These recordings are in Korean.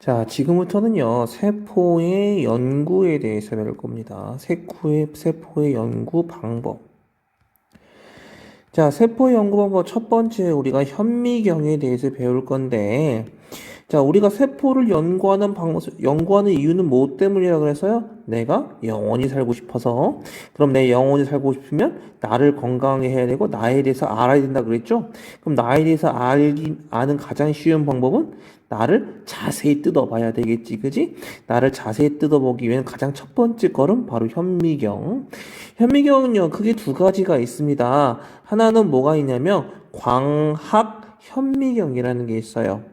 자, 지금부터는요, 세포의 연구에 대해서 배울 겁니다. 세포의 연구 방법. 자, 세포의 연구 방법 첫 번째 우리가 현미경에 대해서 배울 건데, 자, 우리가 세포를 연구하는 이유는 뭐 때문이라 그래서요? 내가 영원히 살고 싶어서. 그럼 내 영원히 살고 싶으면 나를 건강하게 해야 되고, 나에 대해서 알아야 된다 그랬죠? 그럼 나에 대해서 아는 가장 쉬운 방법은 나를 자세히 뜯어봐야 되겠지, 그지? 나를 자세히 뜯어보기 위한 가장 첫 번째 걸음, 바로 현미경. 현미경은요, 크게 두 가지가 있습니다. 하나는 뭐가 있냐면, 광학 현미경이라는 게 있어요.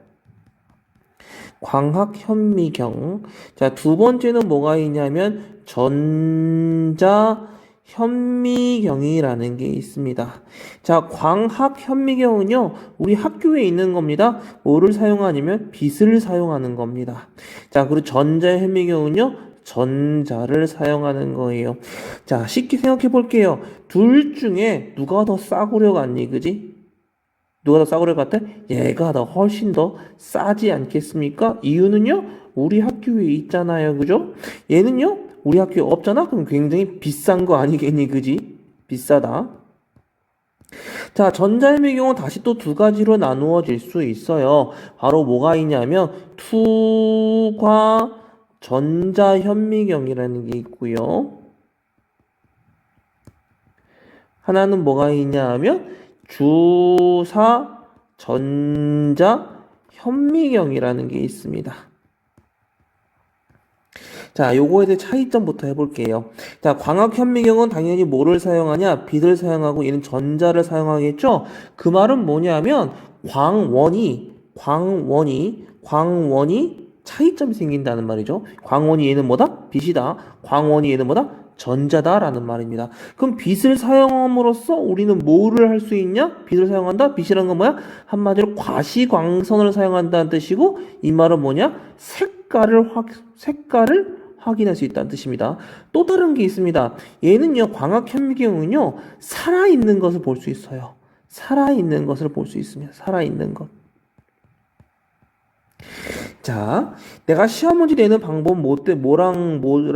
광학 현미경. 자, 두 번째는 뭐가 있냐면 전자 현미경이라는 게 있습니다. 자, 광학 현미경은요, 우리 학교에 있는 겁니다. 뭐를 사용하냐면 빛을 사용하는 겁니다. 자, 그리고 전자 현미경은요, 전자를 사용하는 거예요. 자, 쉽게 생각해 볼게요. 둘 중에 누가 더 싸구려 같니, 그지? 누가 더 싸구려 같아? 얘가 더 훨씬 더 싸지 않겠습니까? 이유는요, 우리 학교에 있잖아요, 그죠? 얘는요, 우리 학교에 없잖아? 그럼 굉장히 비싼 거 아니겠니, 그지? 비싸다. 자, 전자현미경은 다시 또 두 가지로 나누어질 수 있어요. 바로 뭐가 있냐면, 투과 전자현미경이라는 게 있고요. 하나는 뭐가 있냐 하면, 주사 전자 현미경이라는 게 있습니다. 자, 요거에 대해 차이점부터 해볼게요. 자, 광학 현미경은 당연히 뭐를 사용하냐? 빛을 사용하고 얘는 전자를 사용하겠죠? 그 말은 뭐냐면 광원이 차이점이 생긴다는 말이죠. 광원이 얘는 뭐다? 빛이다. 광원이 얘는 뭐다? 전자다라는 말입니다. 그럼 빛을 사용함으로써 우리는 뭐를 할 수 있냐? 빛을 사용한다? 빛이란 건 뭐야? 한마디로 과시광선을 사용한다는 뜻이고, 이 말은 뭐냐? 색깔을 확인할 수 있다는 뜻입니다. 또 다른 게 있습니다. 얘는요, 광학 현미경은요, 살아있는 것을 볼 수 있어요. 살아있는 것을 볼 수 있습니다. 살아있는 것. 자, 내가 시험 문제 내는 방법은 뭐라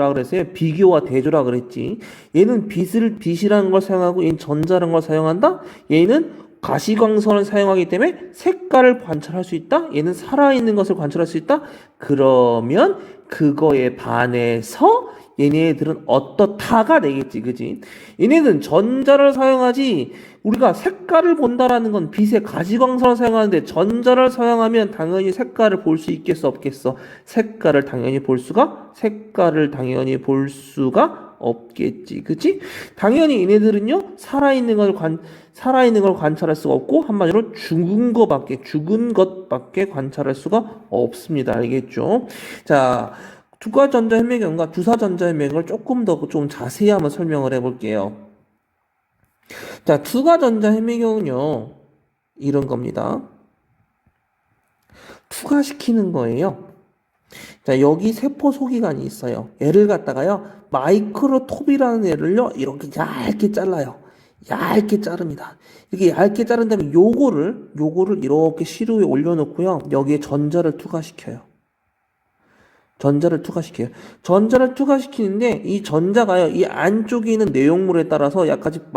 그랬어요? 비교와 대조라 그랬지. 얘는 빛이라는 걸 사용하고, 얘는 전자라는 걸 사용한다? 얘는 가시광선을 사용하기 때문에 색깔을 관찰할 수 있다? 얘는 살아있는 것을 관찰할 수 있다? 그러면 그거에 반해서 얘네들은 어떻다가 되겠지, 그지? 얘네들은 전자를 사용하지, 우리가 색깔을 본다라는 건 빛의 가시광선을 사용하는데 전자를 사용하면 당연히 색깔을 볼 수 있겠어, 없겠어? 색깔을 당연히 볼 수가 없겠지, 그치? 당연히 얘네들은요, 살아있는 걸 관찰할 수가 없고, 한마디로 죽은 것밖에 관찰할 수가 없습니다. 알겠죠? 자, 투과전자현미경과 주사전자현미경을 조금 더 좀 자세히 한번 설명을 해볼게요. 자, 투과전자현미경은요, 이런 겁니다. 투과시키는 거예요. 자, 여기 세포 소기관이 있어요. 얘를 갖다가요, 마이크로톱이라는 애를요, 이렇게 얇게 잘라요. 얇게 자릅니다. 이렇게 얇게 자른 다음에 요거를 이렇게 시루에 올려놓고요, 여기에 전자를 투과시켜요. 전자를 투과시키는데, 이 전자가요, 이 안쪽에 있는 내용물에 따라서 약간씩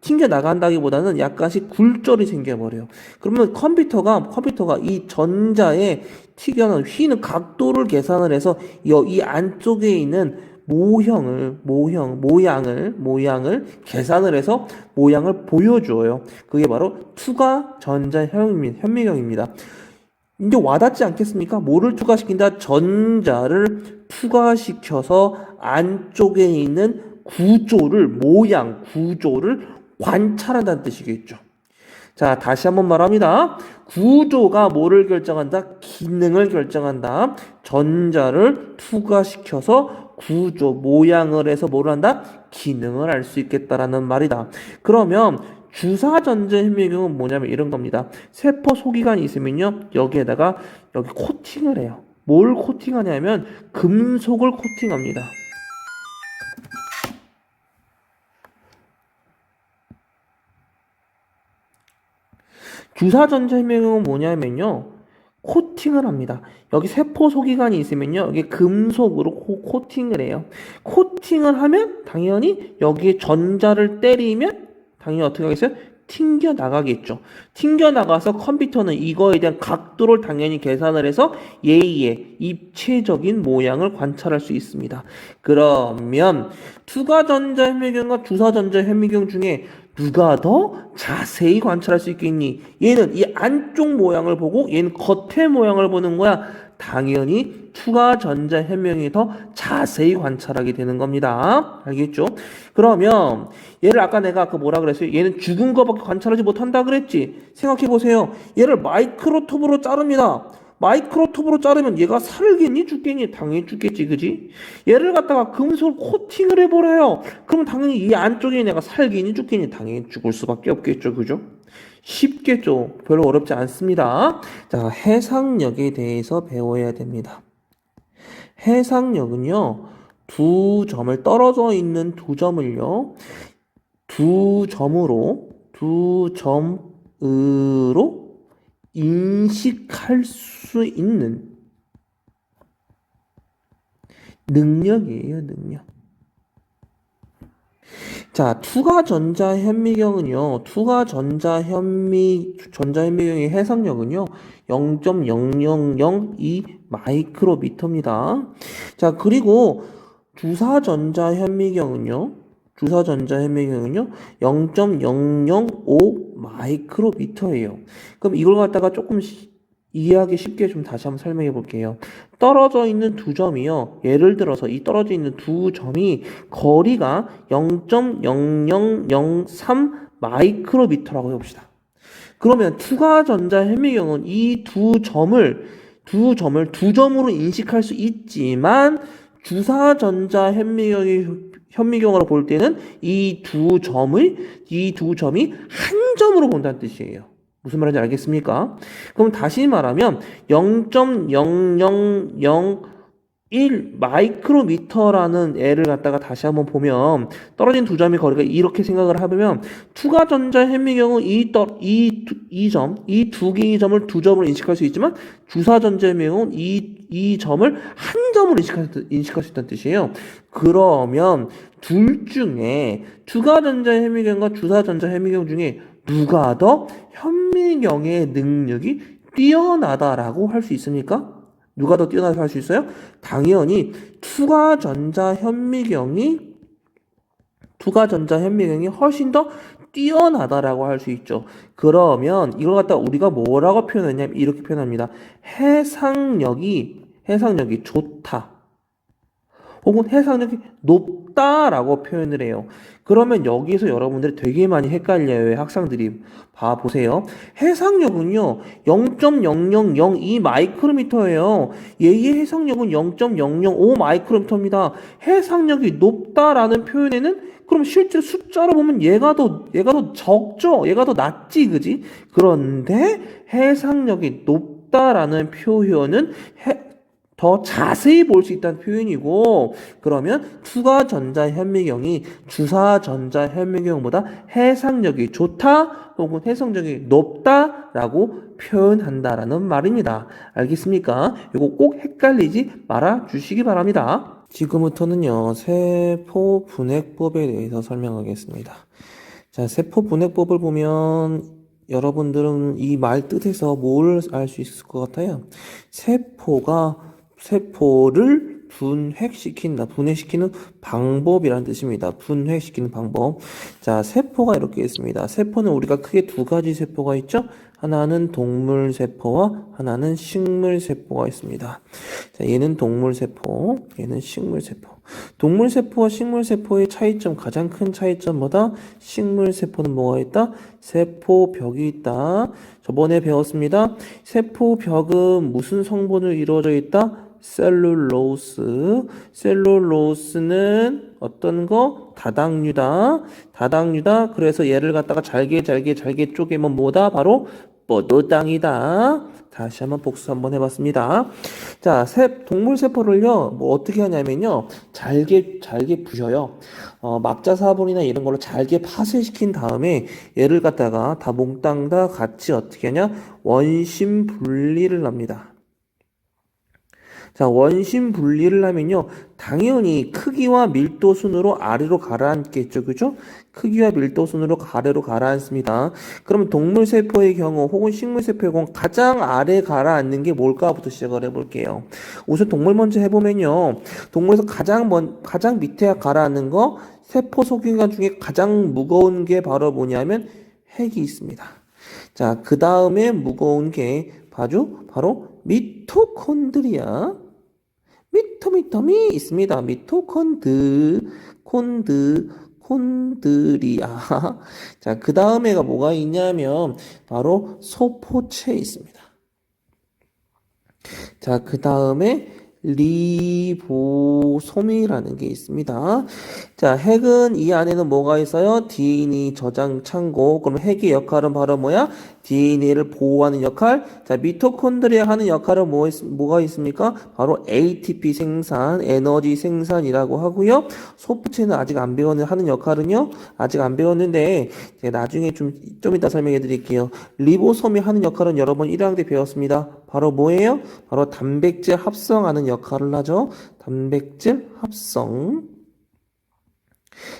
튕겨나간다기보다는 약간씩 굴절이 생겨버려요. 그러면 컴퓨터가 이 전자에 휘는 각도를 계산을 해서 이 안쪽에 있는 모양을 계산을 해서 모양을 보여줘요. 그게 바로 투과 전자 현미경입니다. 이제 와닿지 않겠습니까? 뭐를 투과시킨다? 전자를 투과시켜서 안쪽에 있는 구조를 관찰한다는 뜻이겠죠. 자, 다시 한번 말합니다. 구조가 뭐를 결정한다? 기능을 결정한다. 전자를 투과시켜서 모양을 해서 뭐를 한다? 기능을 알 수 있겠다라는 말이다. 그러면 주사전자현미경은 뭐냐면 이런 겁니다. 세포 소기관이 있으면요, 여기 코팅을 해요. 뭘 코팅하냐면 금속을 코팅합니다. 주사전자현미경은 뭐냐면요, 코팅을 합니다. 여기 세포 소기관이 있으면요, 여기 금속으로 코팅을 해요. 코팅을 하면 당연히 여기에 전자를 때리면 당연히 어떻게 하겠어요? 튕겨 나가겠죠. 튕겨 나가서 컴퓨터는 이거에 대한 각도를 당연히 계산을 해서 얘의 입체적인 모양을 관찰할 수 있습니다. 그러면 투과전자 현미경과 주사전자 현미경 중에 누가 더 자세히 관찰할 수 있겠니? 얘는 이 안쪽 모양을 보고 얘는 겉의 모양을 보는 거야. 당연히 투과전자 현미경이 더 자세히 관찰하게 되는 겁니다. 알겠죠? 그러면 얘를 내가 아까 뭐라 그랬어요? 얘는 죽은 거밖에 관찰하지 못한다 그랬지? 생각해 보세요. 얘를 마이크로톱으로 자릅니다. 마이크로톱으로 자르면 얘가 살겠니? 죽겠니? 당연히 죽겠지, 그지? 얘를 갖다가 금속 코팅을 해버려요. 그럼 당연히 이 안쪽에 내가 살겠니? 죽겠니? 당연히 죽을 수밖에 없겠죠, 그죠? 쉽겠죠? 별로 어렵지 않습니다. 자, 해상력에 대해서 배워야 됩니다. 해상력은요, 두 점을 떨어져 있는 두 점을요, 두 점으로 인식할 수 있는 능력이에요, 능력. 자, 투과전자 현미경은요, 전자현미경의 해상력은요, 0.0002 마이크로미터입니다. 자, 그리고 주사전자 현미경은요, 0.005 마이크로미터예요. 그럼 이걸 갖다가 조금 이해하기 쉽게 좀 다시 한번 설명해 볼게요. 떨어져 있는 두 점이요. 예를 들어서 이 떨어져 있는 두 점이 거리가 0.0003 마이크로미터라고 해봅시다. 그러면 투과전자 현미경은 이 두 점으로 인식할 수 있지만 주사전자 현미경으로 볼 때는 이 두 점이 한 점으로 본다는 뜻이에요. 무슨 말인지 알겠습니까? 그럼 다시 말하면 0.0001 마이크로미터라는 애를 갖다가 다시 한번 보면 떨어진 두 점의 거리가 이렇게 생각을 하면 투과전자 현미경은 이 두 개의 점을 두 점으로 인식할 수 있지만 주사전자 현미경은 이 점을 한 점으로 인식할 수 있다는 뜻이에요. 그러면 둘 중에 투과전자 현미경과 주사전자 현미경 중에 누가 더 현미경의 능력이 뛰어나다라고 할 수 있습니까? 누가 더 뛰어나다고 할 수 있어요? 당연히 투과전자 현미경이 훨씬 더 뛰어나다라고 할 수 있죠. 그러면 이걸 갖다 우리가 뭐라고 표현하냐면 이렇게 표현합니다. 해상력이 좋다. 혹은 해상력이 높다라고 표현을 해요. 그러면 여기에서 여러분들이 되게 많이 헷갈려요. 학생들이. 봐보세요. 해상력은요, 0.0002 마이크로미터예요. 얘의 해상력은 0.005 마이크로미터입니다. 해상력이 높다라는 표현에는 그럼 실제로 숫자로 보면 얘가 더 적죠? 얘가 더 낮지, 그지? 그런데 해상력이 높다라는 표현은 더 자세히 볼 수 있다는 표현이고, 그러면 투과전자 현미경이 주사전자 현미경보다 해상력이 좋다 혹은 해상력이 높다라고 표현한다라는 말입니다. 알겠습니까? 이거 꼭 헷갈리지 말아 주시기 바랍니다. 지금부터는요, 세포 분해법에 대해서 설명하겠습니다. 자, 세포 분해법을 보면 여러분들은 이 말 뜻에서 뭘 알 수 있을 것 같아요? 세포를 분해시키는 방법이라는 뜻입니다. 분해시키는 방법. 자, 세포가 이렇게 있습니다. 세포는 우리가 크게 두 가지 세포가 있죠? 하나는 동물세포와 하나는 식물세포가 있습니다. 자, 얘는 동물세포, 얘는 식물세포. 동물세포와 식물세포의 차이점, 가장 큰 차이점 뭐다? 식물세포는 뭐가 있다? 세포벽이 있다. 저번에 배웠습니다. 세포벽은 무슨 성분으로 이루어져 있다? 셀룰로스는 어떤 거? 다당류다. 그래서 얘를 갖다가 잘게 쪼개면 뭐다? 바로 뽀뽀도 땅이다. 다시 한번 복수 한번 해봤습니다. 자, 동물 세포를요, 뭐 어떻게 하냐면요, 잘게 부셔요. 막자사분이나 이런 걸로 잘게 파쇄시킨 다음에 얘를 갖다가 다 몽땅 다 같이 어떻게 하냐, 원심 분리를 합니다. 자, 원심 분리를 하면요, 당연히 크기와 밀도 순으로 아래로 가라앉겠죠, 그죠? 크기와 밀도 순으로 아래로 가라앉습니다. 그러면 동물 세포의 경우 혹은 식물 세포의 경우 가장 아래 가라앉는 게 뭘까부터 시작을 해볼게요. 우선 동물 먼저 해보면요, 동물에서 가장 밑에 가라앉는 거 세포 소규관 중에 가장 무거운 게 바로 뭐냐면 핵이 있습니다. 자, 그 다음에 무거운 게 바로 미토콘드리아. 미토미 있습니다. 콘드리아. 자, 그 다음에가 뭐가 있냐면 바로 소포체 있습니다. 자, 그 다음에 리보솜이라는 게 있습니다. 자, 핵은 이 안에는 뭐가 있어요? DNA 저장 창고. 그럼 핵의 역할은 바로 뭐야? DNA를 보호하는 역할. 자, 미토콘드리아 하는 역할은 뭐가 있습니까? 바로 ATP 생산, 에너지 생산이라고 하고요. 소프체는 아직 안 하는 역할은요? 아직 안 배웠는데, 제가 나중에 좀 이따 설명해 드릴게요. 리보솜이 하는 역할은 여러분 1학년 때 배웠습니다. 바로 뭐예요? 바로 단백질 합성하는 역할을 하죠. 단백질 합성.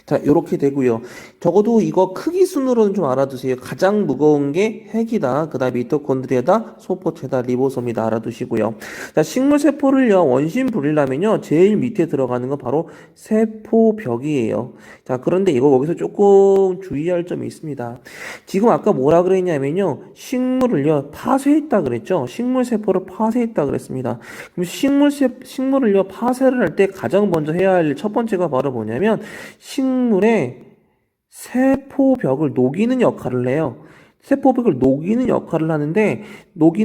자, 이렇게 되고요. 적어도 이거 크기 순으로는 좀 알아두세요. 가장 무거운 게 핵이다. 그 다음에 미토콘드리아다, 소포체다, 리보솜이다 알아두시고요. 자, 식물 세포를요, 원심 분리하면요, 제일 밑에 들어가는 건 바로 세포벽이에요. 자, 그런데 이거 여기서 조금 주의할 점이 있습니다. 지금 아까 뭐라 그랬냐면요, 식물을요, 파쇄했다 그랬죠? 식물 세포를 파쇄했다 그랬습니다. 그럼 식물을요, 파쇄를 할 때 가장 먼저 해야 할 첫 번째가 바로 뭐냐면, 식물의 세포벽을 녹이는 역할을 해요. 세포벽을 녹이는 역할을 하는데, 녹여야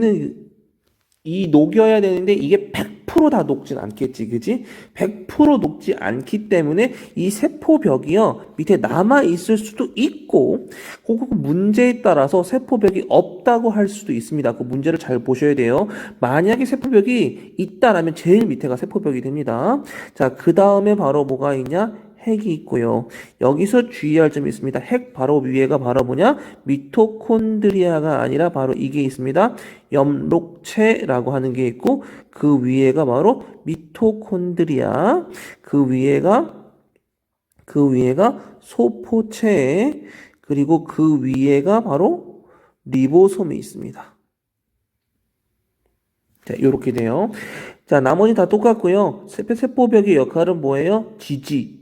되는데, 이게 100%다 녹진 않겠지, 그지? 100% 녹지 않기 때문에 이 세포벽이요, 밑에 남아있을 수도 있고, 그 문제에 따라서 세포벽이 없다고 할 수도 있습니다. 그 문제를 잘 보셔야 돼요. 만약에 세포벽이 있다라면 제일 밑에가 세포벽이 됩니다. 자, 그 다음에 바로 뭐가 있냐? 핵이 있고요. 여기서 주의할 점이 있습니다. 핵 바로 위에가 바로 뭐냐? 미토콘드리아가 아니라 바로 이게 있습니다. 엽록체라고 하는 게 있고 그 위에가 바로 미토콘드리아. 그 위에가 소포체 그리고 그 위에가 바로 리보솜이 있습니다. 자, 이렇게 돼요. 자, 나머지 다 똑같고요. 세포벽의 역할은 뭐예요? 지지.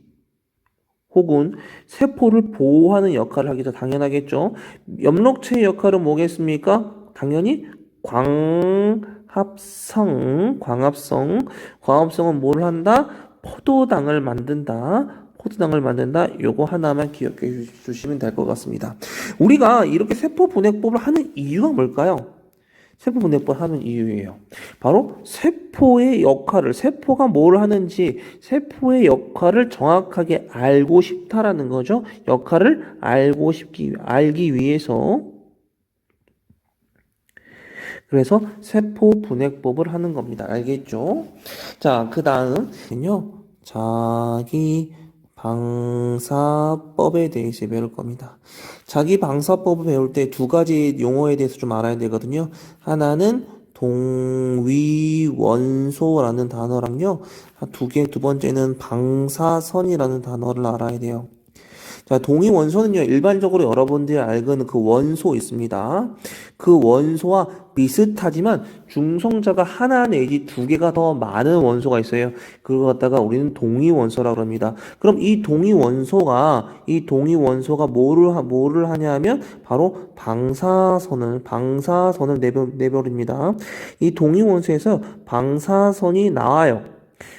혹은 세포를 보호하는 역할을 하기도 당연하겠죠. 엽록체의 역할은 뭐겠습니까? 당연히 광합성은 뭘 한다? 포도당을 만든다. 요거 하나만 기억해 주시면 될 것 같습니다. 우리가 이렇게 세포 분해법을 하는 이유가 뭘까요? 세포 분해법을 하는 이유예요. 바로 세포가 뭘 하는지 세포의 역할을 정확하게 알고 싶다라는 거죠. 역할을 알기 위해서. 그래서 세포 분해법을 하는 겁니다. 알겠죠? 자, 그 다음은요, 자기 방사법에 대해서 배울 겁니다. 자기 방사법을 배울 때 두 가지 용어에 대해서 좀 알아야 되거든요. 하나는 동위원소라는 단어랑요. 두 번째는 방사선이라는 단어를 알아야 돼요. 자, 동위원소는요, 일반적으로 여러분들이 알고는 그 원소 있습니다. 그 원소와 비슷하지만 중성자가 하나 내지 두 개가 더 많은 원소가 있어요. 그걸 갖다가 우리는 동위원소라고 합니다. 그럼 이 동위원소가 뭐를 하냐면 바로 방사선을 내버립니다. 이 동위원소에서 방사선이 나와요.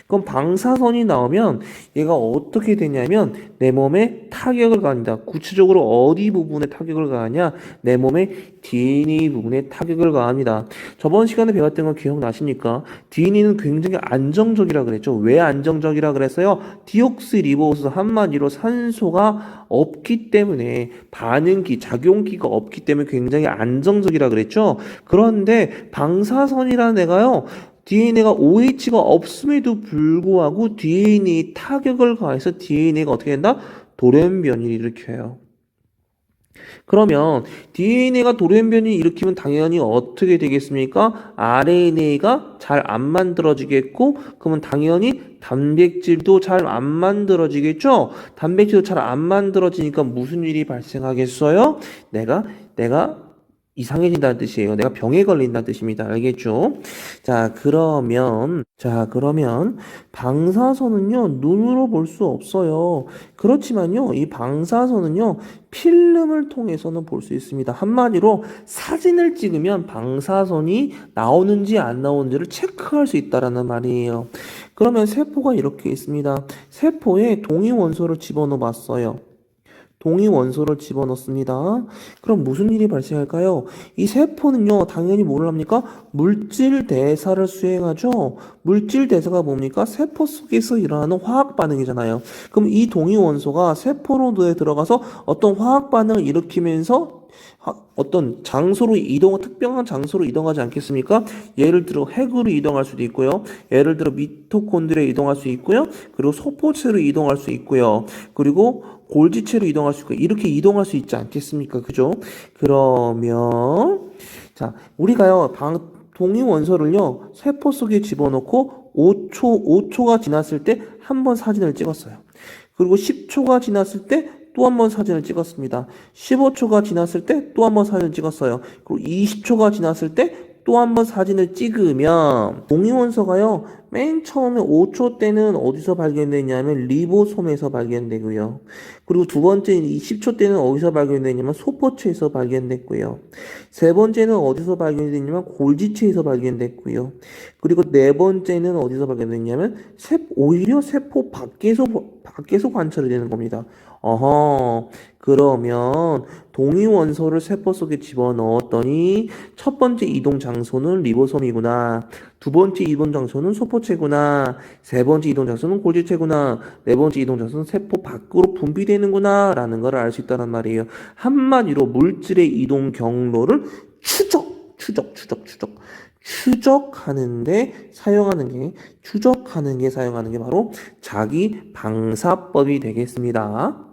그럼 방사선이 나오면 얘가 어떻게 되냐면 내 몸에 타격을 가합니다. 구체적으로 어디 부분에 타격을 가하냐? 내 몸의 DNA 부분에 타격을 가합니다. 저번 시간에 배웠던 거 기억나십니까? DNA는 굉장히 안정적이라 그랬죠. 왜 안정적이라 그랬어요? 디옥스리보스 한마디로 산소가 없기 때문에 반응기, 작용기가 없기 때문에 굉장히 안정적이라 그랬죠. 그런데 방사선이라는 애가요. DNA가 OH가 없음에도 불구하고 DNA 타격을 가해서 DNA가 어떻게 된다? 돌연변이를 일으켜요. 그러면 DNA가 돌연변이 일으키면 당연히 어떻게 되겠습니까? RNA가 잘 안 만들어지겠고, 그러면 당연히 단백질도 잘 안 만들어지겠죠? 단백질도 잘 안 만들어지니까 무슨 일이 발생하겠어요? 내가 이상해진다는 뜻이에요. 내가 병에 걸린다는 뜻입니다. 알겠죠? 자, 그러면 방사선은요, 눈으로 볼 수 없어요. 그렇지만요, 이 방사선은요, 필름을 통해서는 볼 수 있습니다. 한마디로 사진을 찍으면 방사선이 나오는지 안 나오는지를 체크할 수 있다라는 말이에요. 그러면 세포가 이렇게 있습니다. 세포에 동위원소를 집어넣어 봤어요. 동위원소를 집어넣습니다. 그럼 무슨 일이 발생할까요? 이 세포는요, 당연히 뭘 합니까? 물질 대사를 수행하죠. 물질 대사가 뭡니까? 세포 속에서 일어나는 화학 반응이잖아요. 그럼 이 동위원소가 세포로에 들어가서 어떤 화학 반응을 일으키면서 어떤 장소로 특별한 장소로 이동하지 않겠습니까? 예를 들어 핵으로 이동할 수도 있고요. 예를 들어 미토콘드리아에 이동할 수 있고요. 그리고 소포체로 이동할 수 있고요. 그리고 골지체로 이동할 수 있고 이렇게 이동할 수 있지 않겠습니까? 그죠? 그러면 자, 우리가요. 동위원소를요. 세포 속에 집어넣고 5초가 지났을 때 한 번 사진을 찍었어요. 그리고 10초가 지났을 때 또 한 번 사진을 찍었습니다. 15초가 지났을 때 또 한 번 사진을 찍었어요. 그리고 20초가 지났을 때 또 한 번 사진을 찍으면 동위원소가요. 맨 처음에 5초 때는 어디서 발견되냐면 리보솜에서 발견되고요. 그리고 두 번째 10초 때는 어디서 발견되냐면 소포체에서 발견됐고요. 세 번째는 어디서 발견됐냐면 골지체에서 발견됐고요. 그리고 네 번째는 어디서 발견됐냐면 오히려 세포 밖에서 관찰이 되는 겁니다. 그러면 동위원소를 세포 속에 집어넣었더니 첫 번째 이동 장소는 리보솜이구나. 두 번째 이동 장소는 소포체구나. 세 번째 이동 장소는 골지체구나. 네 번째 이동 장소는 세포 밖으로 분비되는구나. 라는 걸 알 수 있다는 말이에요. 한마디로 물질의 이동 경로를 추적하는데 사용하는 게 바로 자기 방사법이 되겠습니다.